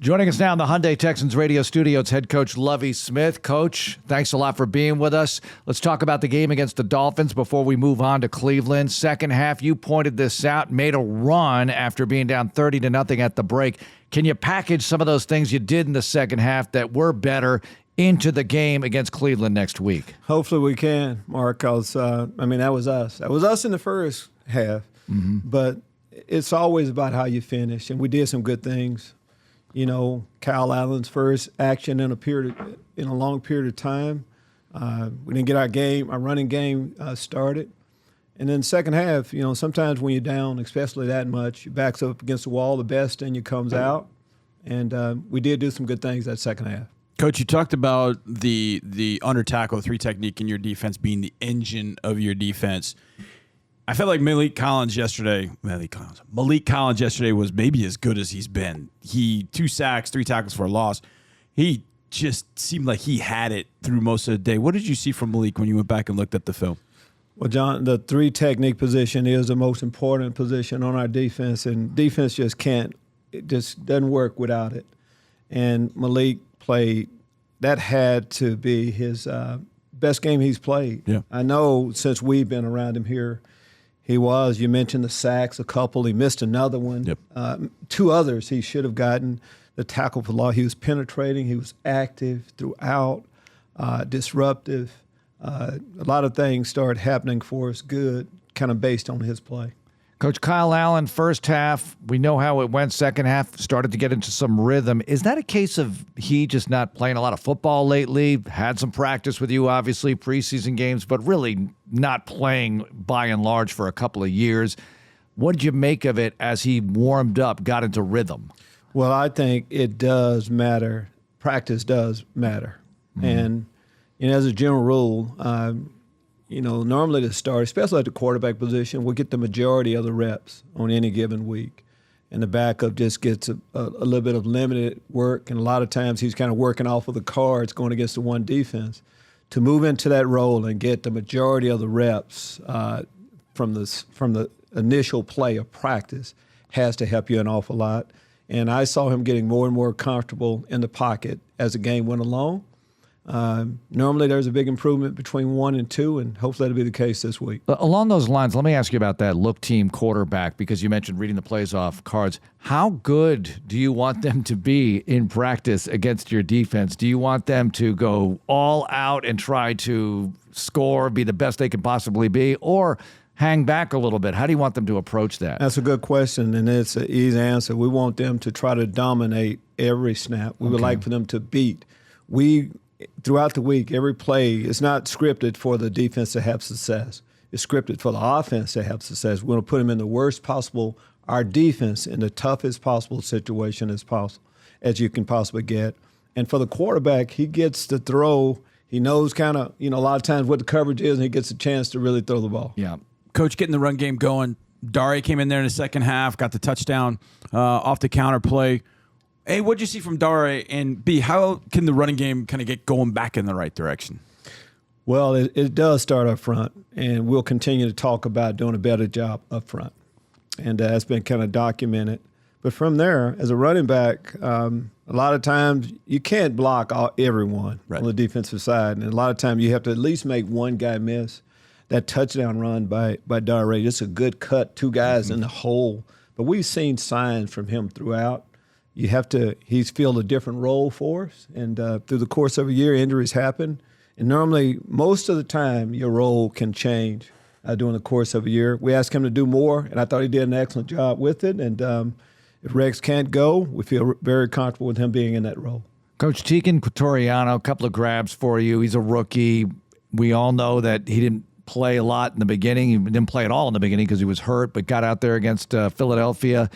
Joining us now in the Hyundai Texans radio studio, it's head coach Lovie Smith. Coach, thanks a lot for being with us. Let's talk about the game against the Dolphins before we move on to Cleveland. Second half, you pointed this out, made a run after being down 30-0 at the break. Can you package some of those things you did in the second half that were better into the game against Cleveland next week? Hopefully we can, Marc, because, that was us. That was us in the first half. Mm-hmm. But it's always about how you finish, and we did some good things. You know, Kyle Allen's first action in a long period of time. We didn't get our running game started. And then second half, sometimes when you're down, especially that much, your back's up against the wall, the best in you comes out. And we did do some good things that second half. Coach, you talked about the under tackle, 3 technique in your defense being the engine of your defense. I felt like Malik Collins yesterday was maybe as good as he's been. 2 sacks, 3 tackles for a loss. He just seemed like he had it through most of the day. What did you see from Malik when you went back and looked at the film? Well, John, the 3 technique position is the most important position on our defense, and defense just doesn't work without it. And Malik played, that had to be his best game he's played. Yeah. I know since we've been around him here, you mentioned the sacks, a couple. He missed another one. Yep. 2 others he should have gotten. The tackle for loss. He was penetrating. He was active throughout, disruptive. A lot of things started happening for us good, kind of based on his play. Coach, Kyle Allen, first half, we know how it went. Second half, started to get into some rhythm. Is that a case of he just not playing a lot of football lately? Had some practice with you, obviously, preseason games, but really not playing by and large for a couple of years. What did you make of it as he warmed up, got into rhythm? Well, I think it does matter. Practice does matter. Mm-hmm. And as a general rule, normally to start, especially at the quarterback position, we'll get the majority of the reps on any given week. And the backup just gets a little bit of limited work, and a lot of times he's kind of working off of the cards going against the one defense. To move into that role and get the majority of the reps from the initial play of practice has to help you an awful lot. And I saw him getting more and more comfortable in the pocket as the game went along. Normally there's a big improvement between 1 and 2, and hopefully that'll be the case this week. Along those lines, let me ask you about that look team quarterback, because you mentioned reading the plays off cards. How good do you want them to be in practice against your defense? Do you want them to go all out and try to score, be the best they can possibly be, or hang back a little bit? How do you want them to approach that? That's a good question, and it's an easy answer. We want them to try to dominate every snap. We would like for them to beat. Throughout the week, every play is not scripted for the defense to have success. It's scripted for the offense to have success. We're going to put them in the worst possible, our defense in the toughest possible situation as you can possibly get. And for the quarterback, he gets to throw. He knows kind of, a lot of times what the coverage is, and he gets a chance to really throw the ball. Yeah. Coach, getting the run game going. Dare came in there in the second half, got the touchdown off the counter play. A, what'd you see from Dare? And B, how can the running game kind of get going back in the right direction? Well, it does start up front, and we'll continue to talk about doing a better job up front. And that's been kind of documented. But from there, as a running back, a lot of times you can't block everyone on the defensive side. And a lot of times you have to at least make one guy miss. That touchdown run by Dare, just a good cut, 2 guys in the hole. But we've seen signs from him throughout. He's filled a different role for us. And through the course of a year, injuries happen. And normally, most of the time, your role can change during the course of a year. We asked him to do more, and I thought he did an excellent job with it. And if Rex can't go, we feel very comfortable with him being in that role. Coach Tegan Quatoriano, a couple of grabs for you. He's a rookie. We all know that he didn't play a lot in the beginning. He didn't play at all in the beginning because he was hurt, but got out there against Philadelphia.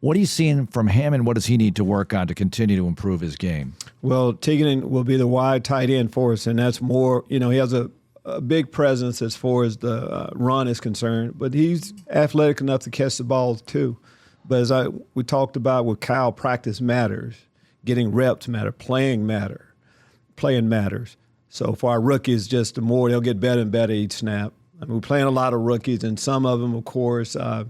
What are you seeing from him, and what does he need to work on to continue to improve his game? Well, Tegan will be the wide tight end for us, and that's more, he has a big presence as far as the run is concerned, but he's athletic enough to catch the balls too. But as we talked about with Kyle, practice matters. Getting reps matter. Playing matters. So for our rookies, just the more they'll get better and better each snap. I mean, we're playing a lot of rookies, and some of them, of course, have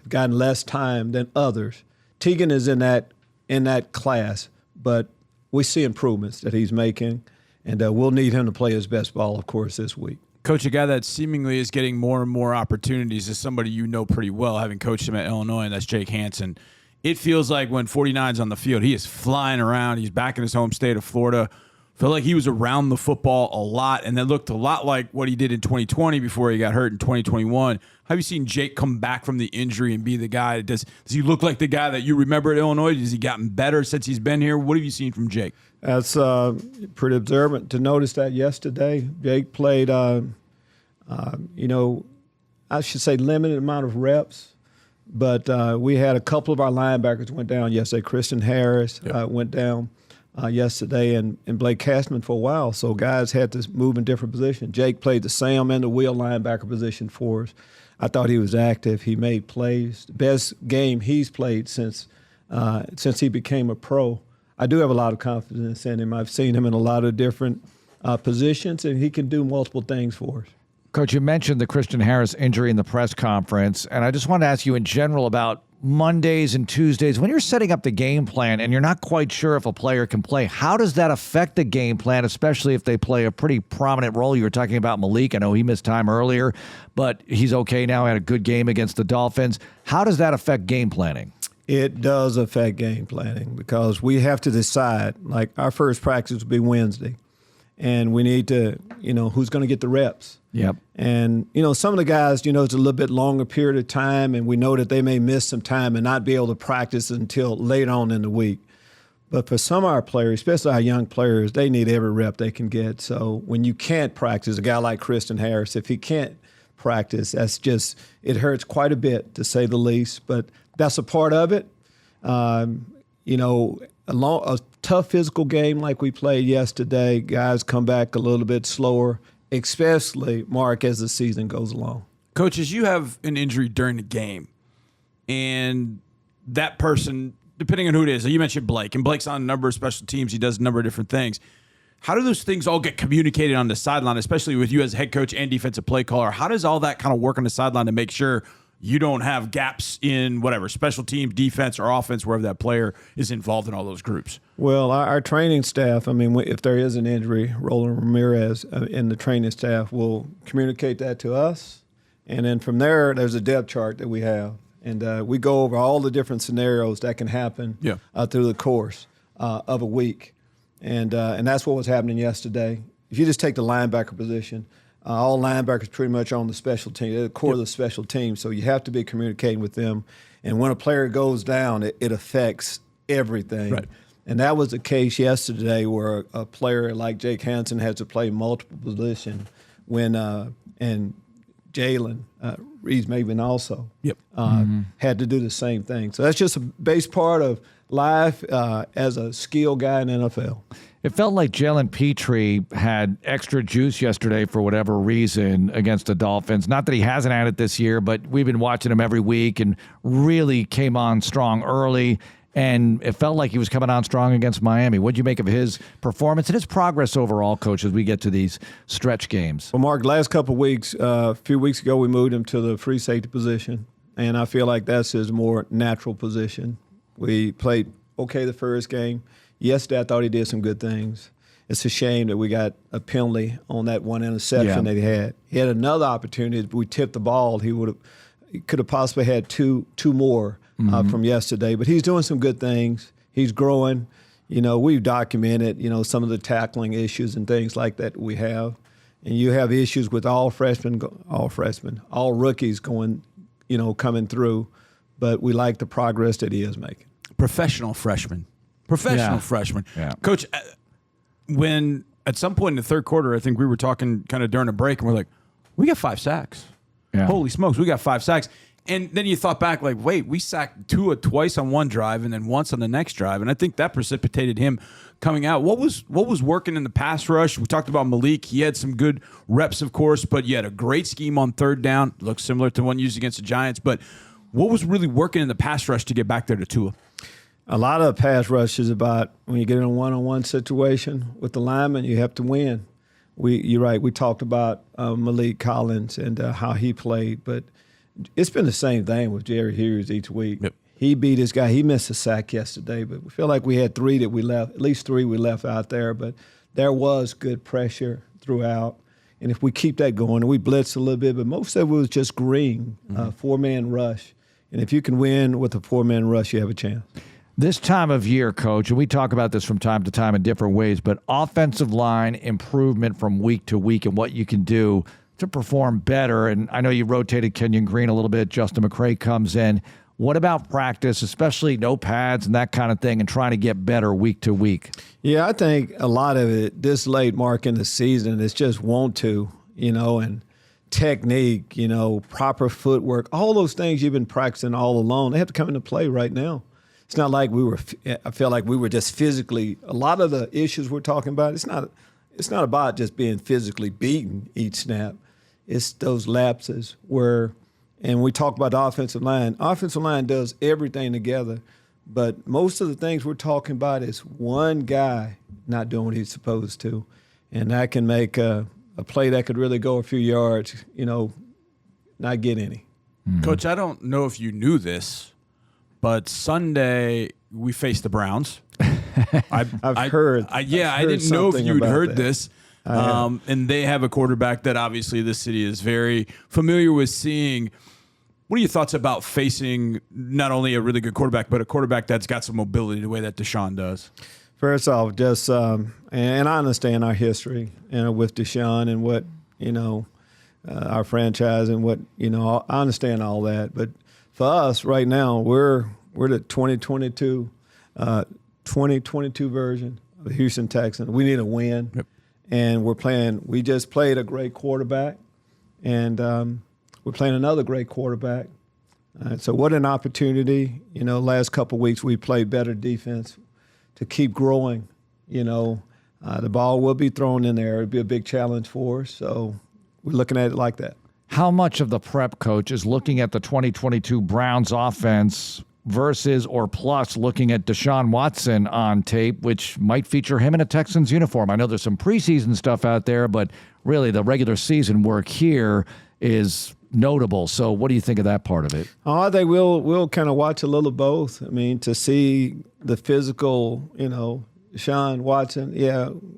gotten less time than others. Tegan is in that in that class, but we see improvements that he's making, and we'll need him to play his best ball, of course, this week. Coach, a guy that seemingly is getting more and more opportunities is somebody you know pretty well, having coached him at Illinois, and that's Jake Hansen. It feels like when 49's on the field, he is flying around. He's back in his home state of Florida. Felt like he was around the football a lot, and that looked a lot like what he did in 2020 before he got hurt in 2021. Have you seen Jake come back from the injury and be the guy? Does he look like the guy that you remember at Illinois? Has he gotten better since he's been here? What have you seen from Jake? That's pretty observant to notice that yesterday. Jake played, I should say limited amount of reps, but we had a couple of our linebackers went down yesterday. Christian Harris went down yesterday, and Blake Castman for a while. So guys had to move in different positions. Jake played the Sam and the wheel linebacker position for us. I thought he was active. He made plays. The best game he's played since he became a pro. I do have a lot of confidence in him. I've seen him in a lot of different positions, and he can do multiple things for us. Coach, you mentioned the Christian Harris injury in the press conference, and I just want to ask you in general about Mondays and Tuesdays. When you're setting up the game plan and you're not quite sure if a player can play, how does that affect the game plan, especially if they play a pretty prominent role? You were talking about Malik. I know he missed time earlier, but he's okay now. He had a good game against the Dolphins. How does that affect game planning? It does affect game planning because we have to decide, like our first practice will be Wednesday, and we need to, who's going to get the reps. Yep. And, some of the guys, it's a little bit longer period of time, and we know that they may miss some time and not be able to practice until later on in the week. But for some of our players, especially our young players, they need every rep they can get. So when you can't practice, a guy like Christian Harris, if he can't practice, it hurts quite a bit, to say the least. But that's a part of it. A tough physical game like we played yesterday, guys come back a little bit slower, especially, Marc, as the season goes along. Coaches, you have an injury during the game, and that person, depending on who it is, you mentioned Blake, and Blake's on a number of special teams. He does a number of different things. How do those things all get communicated on the sideline, especially with you as head coach and defensive play caller? How does all that kind of work on the sideline to make sure you don't have gaps in whatever, special teams, defense, or offense, wherever that player is involved in all those groups? Well, our training staff, if there is an injury, Roland Ramirez in the training staff will communicate that to us. And then from there, there's a depth chart that we have. And we go over all the different scenarios that can happen through the course of a week. And that's what was happening yesterday. If you just take the linebacker position, all linebackers pretty much on the special team. They're the core of the special team, so you have to be communicating with them. And when a player goes down, it affects everything. Right. And that was the case yesterday where a player like Jake Hansen had to play multiple positions when and Jalen Reeves-Maven also had to do the same thing. So that's just a base part of life as a skill guy in the NFL. It felt like Jalen Petrie had extra juice yesterday for whatever reason against the Dolphins. Not that he hasn't had it this year, but we've been watching him every week and really came on strong early. And it felt like he was coming on strong against Miami. What did you make of his performance and his progress overall, Coach, as we get to these stretch games? Well, Marc, last couple of weeks, a few weeks ago, we moved him to the free safety position, and I feel like that's his more natural position. We played okay the first game. Yesterday, I thought he did some good things. It's a shame that we got a penalty on that one interception that he had. He had another opportunity. If we tipped the ball, he could have possibly had two more from yesterday. But he's doing some good things. He's growing. We've documented, some of the tackling issues and things like that we have. And you have issues with all rookies coming through. But we like the progress that he is making. Professional freshman. Yeah. Coach, when at some point in the third quarter, I think we were talking kind of during a break, and we're like, we got 5 sacks. Yeah. Holy smokes, we got 5 sacks. And then you thought back, like, wait, we sacked Tua twice on one drive and then once on the next drive. And I think that precipitated him coming out. What was working in the pass rush? We talked about Malik. He had some good reps, of course, but you had a great scheme on third down. Looks similar to one used against the Giants. But what was really working in the pass rush to get back there to Tua? A lot of pass rush is about when you get in a one-on-one situation with the lineman, you have to win. You're right. We talked about Malik Collins and how he played, but it's been the same thing with Jerry Hughes each week. Yep. He beat his guy. He missed a sack yesterday, but we feel like we had three that we left, at least three we left out there. But there was good pressure throughout. And if we keep that going, and we blitzed a little bit, but most of it was just green, four-man rush. And if you can win with a four-man rush, you have a chance. This time of year, Coach, and we talk about this from time to time in different ways, but offensive line improvement from week to week and what you can do to perform better. And I know you rotated Kenyon Green a little bit. Justin McCray comes in. What about practice, especially no pads and that kind of thing, and trying to get better week to week? Yeah, I think a lot of it this late, Mark, in the season is just want to, and technique, proper footwork, all those things you've been practicing all along, they have to come into play right now. It's not like I feel like we were just physically, a lot of the issues we're talking about, it's not about just being physically beaten each snap. It's those lapses where, and we talk about the offensive line. Offensive line does everything together, but most of the things we're talking about is one guy not doing what he's supposed to, and that can make a play that could really go a few yards, not get any. Mm-hmm. Coach, I don't know if you knew this, but Sunday we faced the Browns. I've heard. I didn't know if you'd heard this. And they have a quarterback that obviously this city is very familiar with seeing. What are your thoughts about facing not only a really good quarterback, but a quarterback that's got some mobility the way that Deshaun does? First off, just and I understand our history, with Deshaun and what our franchise and what I understand all that. But for us right now, we're the 2022 version of the Houston Texans. We need a win. Yep. And we just played a great quarterback, and we're playing another great quarterback. So what an opportunity. Last couple of weeks we played better defense to keep growing. The ball will be thrown in there. It'll be a big challenge for us. So we're looking at it like that. How much of the prep, Coach, is looking at the 2022 Browns offense versus or plus looking at Deshaun Watson on tape, which might feature him in a Texans uniform? I know there's some preseason stuff out there, but really the regular season work here is notable. So what do you think of that part of it? Oh, I think we'll kind of watch a little both. I mean, to see the physical, Deshaun Watson,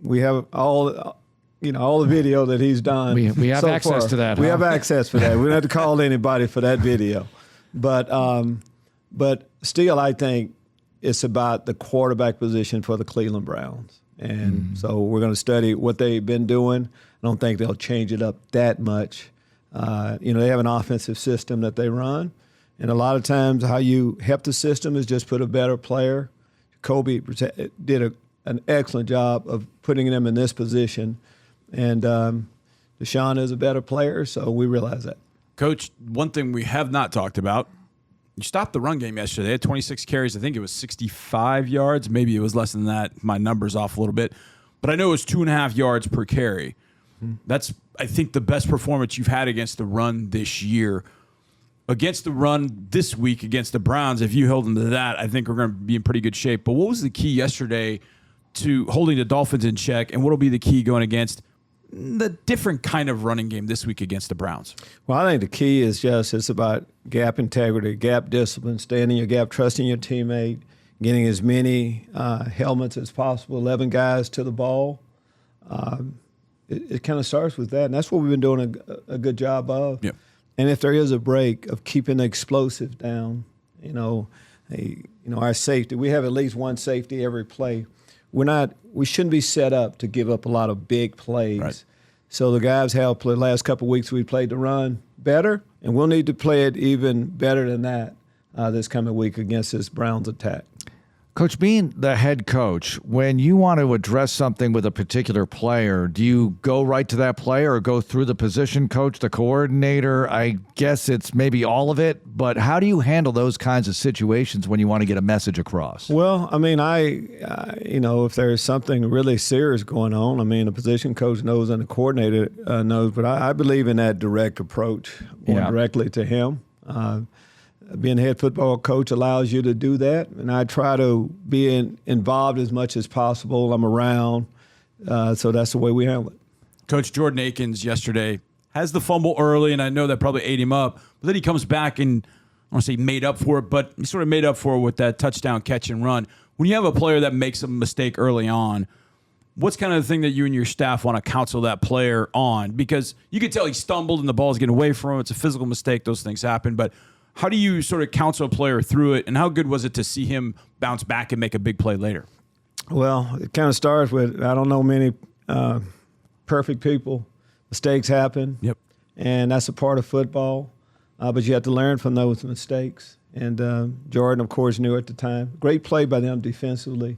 we have all the video that he's done. We have access to that. We have access for that. We don't have to call anybody for that video. But still, I think it's about the quarterback position for the Cleveland Browns. And so we're going to study what they've been doing. I don't think they'll change it up that much. They have an offensive system that they run. And a lot of times how you help the system is just put a better player. Kobe did an excellent job of putting them in this position. And Deshaun is a better player, so we realize that. Coach, one thing we have not talked about, you stopped the run game yesterday. They had 26 carries. I think it was 65 yards. Maybe it was less than that. My number's off a little bit. But I know it was 2.5 yards per carry. That's, I think, the best performance you've had against the run this year. Against the run this week against the Browns, if you held them to that, I think we're going to be in pretty good shape. But what was the key yesterday to holding the Dolphins in check, and what will be the key going against the different kind of running game this week against the Browns? Well, I think the key is it's about gap integrity, gap discipline, staying in your gap, trusting your teammate, getting as many helmets as possible, 11 guys to the ball. It kind of starts with that, and that's what we've been doing a good job of. Yep. And if there is a break, of keeping the explosive down, our safety. We have at least one safety every play. We shouldn't be set up to give up a lot of big plays. Right. So the guys have played the last couple of weeks. We played the run better, and we'll need to play it even better than that this coming week against this Browns attack. Coach, being the head coach, when you want to address something with a particular player, do you go right to that player or go through the position coach, the coordinator? I guess it's maybe all of it, but how do you handle those kinds of situations when you want to get a message across? Well, I mean, if there's something really serious going on, I mean, the position coach knows and the coordinator knows, but I believe in that direct approach, going directly to him. Being a head football coach allows you to do that, and I try to be involved as much as possible. I'm around, so that's the way we handle it. Coach, Jordan Akins yesterday has the fumble early, and I know that probably ate him up, but then he comes back and want to say made up for it, but he sort of made up for it with that touchdown catch and run. When you have a player that makes a mistake early on, what's kind of the thing that you and your staff want to counsel that player on? Because you can tell he stumbled and the ball's getting away from him. It's a physical mistake. Those things happen. But how do you sort of counsel a player through it, and how good was it to see him bounce back and make a big play later? Well, it kind of starts with, I don't know many perfect people. Mistakes happen. Yep. And that's a part of football. But you have to learn from those mistakes. And Jordan, of course, knew at the time. Great play by them defensively.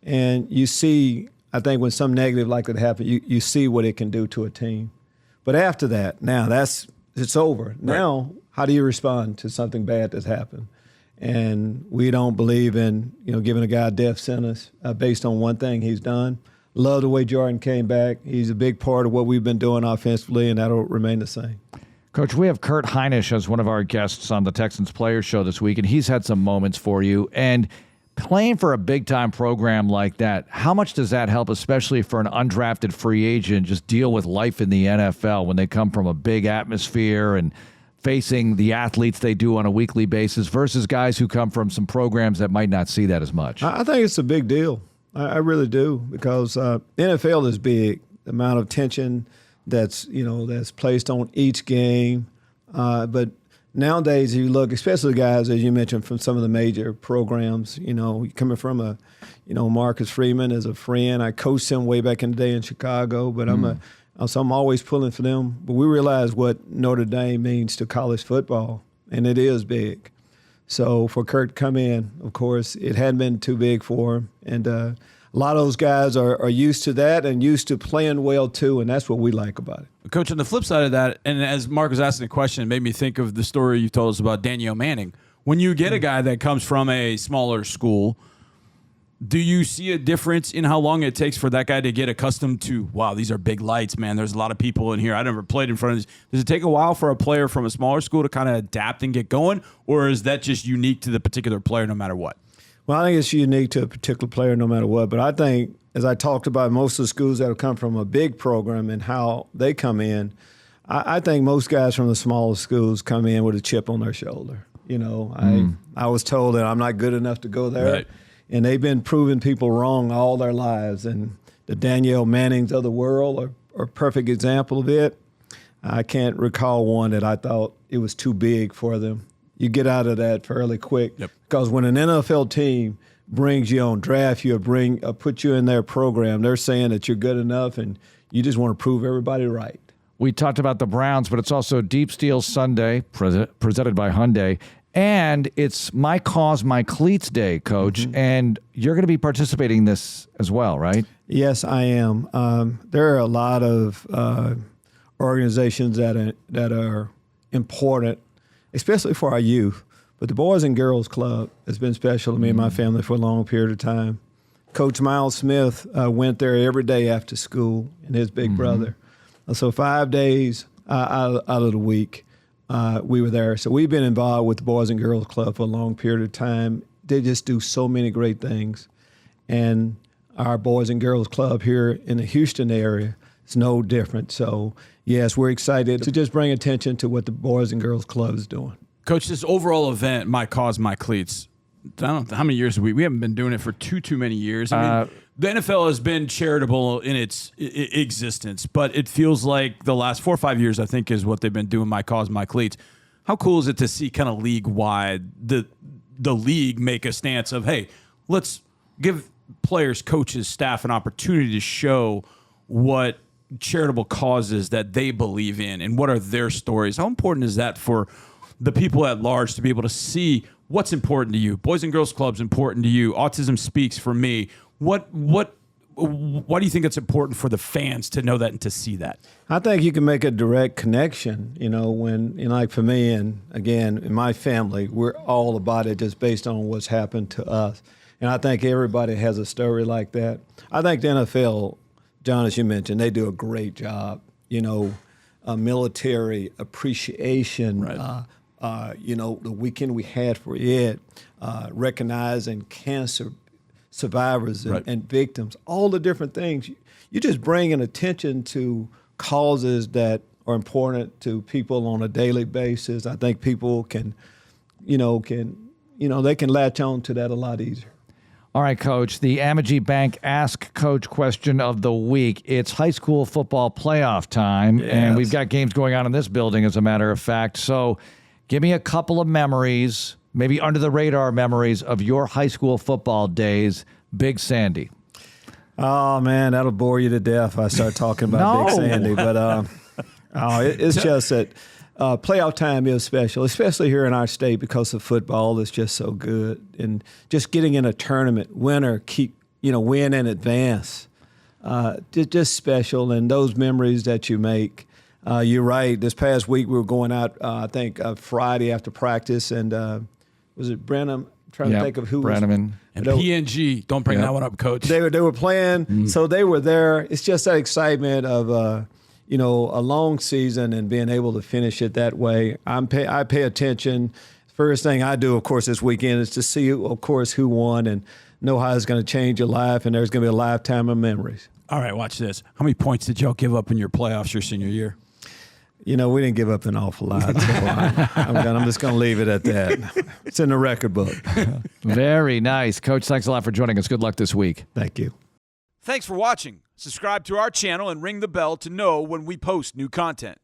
And you see, I think when some negative like that happens, you see what it can do to a team. But after that, now it's over. Now, how do you respond to something bad that's happened? And we don't believe in, giving a guy a death sentence based on one thing he's done. Love the way Jordan came back. He's a big part of what we've been doing offensively, and that'll remain the same. Coach, we have Kurt Heinisch as one of our guests on the Texans Players Show this week, and he's had some moments for you. And playing for a big-time program like that, how much does that help, especially for an undrafted free agent, just deal with life in the NFL when they come from a big atmosphere and facing the athletes they do on a weekly basis versus guys who come from some programs that might not see that as much? I think it's a big deal. I really do, because the NFL is big. The amount of tension that's placed on each game. But nowadays, you look, especially guys, as you mentioned, from some of the major programs, coming from Marcus Freeman as a friend. I coached him way back in the day in Chicago, but I'm always pulling for them. But we realize what Notre Dame means to college football, and it is big. So for Kurt to come in, of course, it hadn't been too big for him. And a lot of those guys are used to that and used to playing well, too, and that's what we like about it. Coach, on the flip side of that, and as Marc was asking the question, it made me think of the story you told us about Danielle Manning. When you get a guy that comes from a smaller school, do you see a difference in how long it takes for that guy to get accustomed to, wow, these are big lights, man. There's a lot of people in here. I never played in front of these. Does it take a while for a player from a smaller school to kind of adapt and get going, or is that just unique to the particular player no matter what? Well, I think it's unique to a particular player no matter what. But I think, as I talked about, most of the schools that have come from a big program and how they come in, I think most guys from the smaller schools come in with a chip on their shoulder. I was told that I'm not good enough to go there. Right. And they've been proving people wrong all their lives. And the Danielle Mannings of the world are a perfect example of it. I can't recall one that I thought it was too big for them. You get out of that fairly quick. Yep. Because when an NFL team brings you on, draft you, or put you in their program, they're saying that you're good enough and you just want to prove everybody right. We talked about the Browns, but it's also Deep Steel Sunday, presented by Hyundai. And it's My Cause, My Cleats Day, Coach, and you're going to be participating in this as well, right? Yes, I am. There are a lot of organizations that are important, especially for our youth. But the Boys and Girls Club has been special to me and my family for a long period of time. Coach Miles Smith went there every day after school, and his big brother. So 5 days out of the week, we were there. So we've been involved with the Boys and Girls Club for a long period of time. They just do so many great things. And our Boys and Girls Club here in the Houston area is no different. So, yes, we're excited to just bring attention to what the Boys and Girls Club is doing. Coach, this overall event, My Cause, My Cleats, I don't know how many years have we haven't been doing it for too many years. I mean, the NFL has been charitable in its existence, but it feels like the last 4 or 5 years, I think, is what they've been doing, My Cause, My Cleats. How cool is it to see kind of league-wide the league make a stance of, hey, let's give players, coaches, staff an opportunity to show what charitable causes that they believe in and what are their stories. How important is that for the people at large to be able to see what's important to you? Boys and Girls Club's important to you. Autism Speaks for me. Why do you think it's important for the fans to know that and to see that? I think you can make a direct connection, when, like for me and, again, in my family, we're all about it just based on what's happened to us. And I think everybody has a story like that. I think the NFL, John, as you mentioned, they do a great job, military appreciation, right. The weekend we had for it, recognizing cancer survivors and victims, all the different things. You just bring an attention to causes that are important to people on a daily basis. I think people can they can latch on to that a lot easier. All right, Coach, the Amegy Bank Ask Coach question of the week. It's high school football playoff time, and we've got games going on in this building, as a matter of fact. So give me a couple of memories, maybe under-the-radar memories of your high school football days. Big Sandy. Oh, man, that'll bore you to death if I start talking about Big Sandy. But it's just that playoff time is special, especially here in our state because the football is just so good. And just getting in a tournament, win and advance, just special. And those memories that you make, you're right. This past week we were going out, I think, Friday after practice. And was it Brenham? I'm trying to think of who Brenneman. And PNG. Don't bring that one up, Coach. They were playing, so they were there. It's just that excitement of a long season and being able to finish it that way. I pay attention. First thing I do, of course, this weekend is to see, of course, who won and know how it's going to change your life, and there's going to be a lifetime of memories. All right, watch this. How many points did y'all give up in your playoffs your senior year? We didn't give up an awful lot, so I'm just going to leave it at that. It's in the record book. Very nice. Coach, thanks a lot for joining us. Good luck this week. Thank you. Thanks for watching. Subscribe to our channel and ring the bell to know when we post new content.